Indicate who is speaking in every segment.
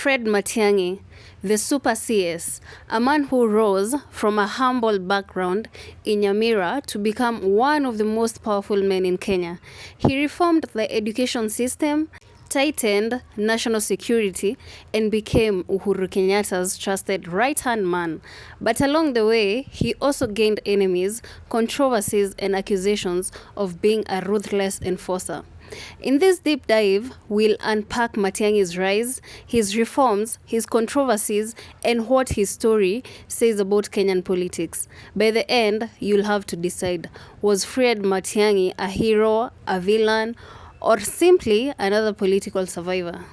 Speaker 1: Fred Matiang'I, the Super CS, a man who rose from a humble background in Nyamira to become one of the most powerful men in Kenya. He reformed the education system, tightened national security, and became Uhuru Kenyatta's trusted right-hand man. But along the way, he also gained enemies, controversies, and accusations of being a ruthless enforcer. In this deep dive, we'll unpack Matiang'i's rise, his reforms, his controversies, and what his story says about Kenyan politics. By the end, you'll have to decide, was Fred Matiang'i a hero, a villain, or simply another political survivor?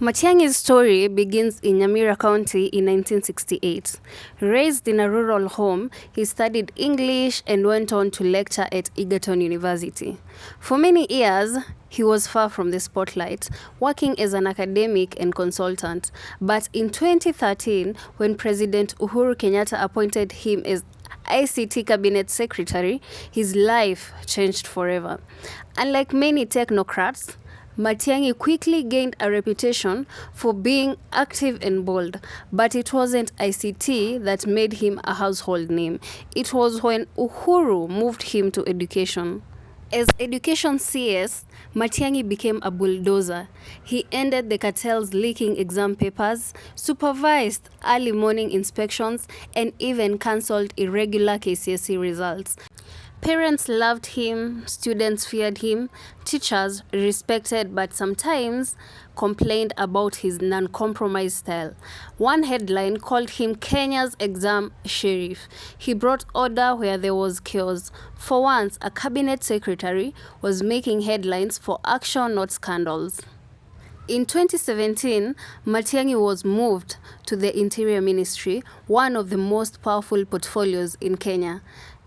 Speaker 1: Matiang'i's story begins in Nyamira County in 1968. Raised in a rural home, he studied English and went on to lecture at Egerton University. For many years, he was far from the spotlight, working as an academic and consultant. But in 2013, when President Uhuru Kenyatta appointed him as ICT Cabinet Secretary, his life changed forever. Unlike many technocrats, Matiang'i quickly gained a reputation for being active and bold, but it wasn't ICT that made him a household name. It was when Uhuru moved him to education. As Education CS, Matiang'i became a bulldozer. He ended the cartel's leaking exam papers, supervised early morning inspections, and even cancelled irregular KCSE results. Parents loved him, students feared him, teachers respected but sometimes complained about his non-compromise style. One headline called him Kenya's exam sheriff. He brought order where there was chaos. For once, a cabinet secretary was making headlines for action, not scandals. In 2017, Matiang'i was moved to the Interior Ministry, one of the most powerful portfolios in Kenya.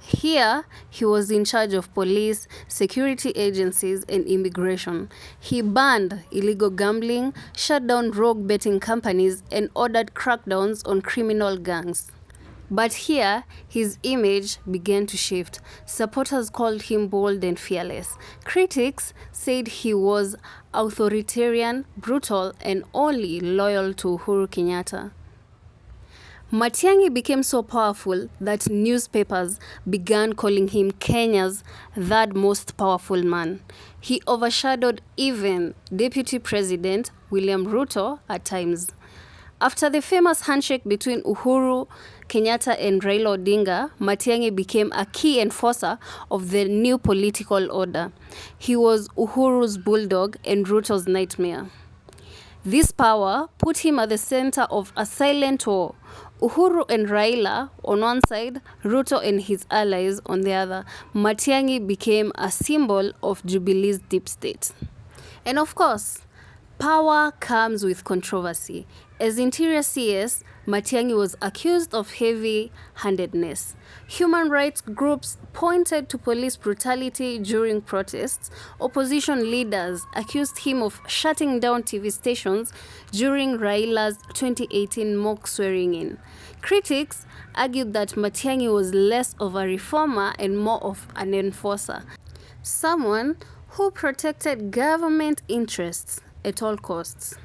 Speaker 1: Here, he was in charge of police, security agencies, and immigration. He banned illegal gambling, shut down rogue betting companies, and ordered crackdowns on criminal gangs. But here, his image began to shift. Supporters called him bold and fearless. Critics said he was authoritarian, brutal, and only loyal to Uhuru Kenyatta. Matiang'i became so powerful that newspapers began calling him Kenya's third most powerful man. He overshadowed even Deputy President William Ruto at times. After the famous handshake between Uhuru Kenyatta and Raila Odinga, Matiang'i became a key enforcer of the new political order. He was Uhuru's bulldog and Ruto's nightmare. This power put him at the center of a silent war. Uhuru and Raila on one side, Ruto and his allies on the other. Matiang'i became a symbol of Jubilee's deep state. And of course, power comes with controversy. As Interior CS, Matiang'i was accused of heavy-handedness. Human rights groups pointed to police brutality during protests. Opposition leaders accused him of shutting down TV stations during Raila's 2018 mock swearing-in. Critics argued that Matiang'i was less of a reformer and more of an enforcer, someone who protected government interests at all costs.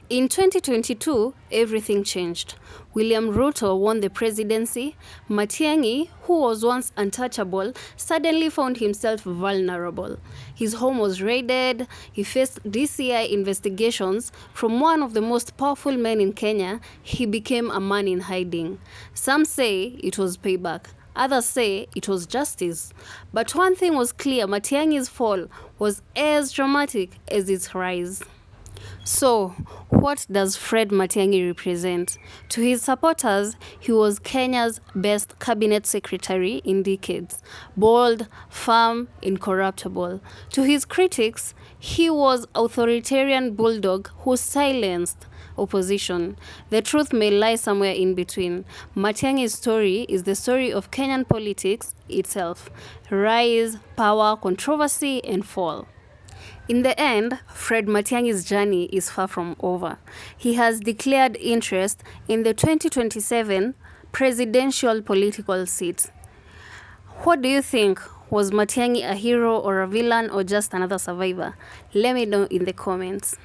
Speaker 1: In 2022, everything changed. William Ruto won the presidency. Matiang'i, who was once untouchable, suddenly found himself vulnerable. His home was raided. He faced DCI investigations. From one of the most powerful men in Kenya, he became a man in hiding. Some say it was payback. Others say it was justice. But one thing was clear: Matiang'i's fall was as dramatic as its rise. So, what does Fred Matiang'i represent? To his supporters, he was Kenya's best cabinet secretary in decades. Bold, firm, incorruptible. To his critics, he was authoritarian bulldog who silenced opposition. The truth may lie somewhere in between. Matiang'i's story is the story of Kenyan politics itself: rise, power, controversy, and fall. In the end, Fred Matiang'i's journey is far from over. He has declared interest in the 2027 presidential political seat. What do you think? Was Matiang'i a hero or a villain or just another survivor? Let me know in the comments.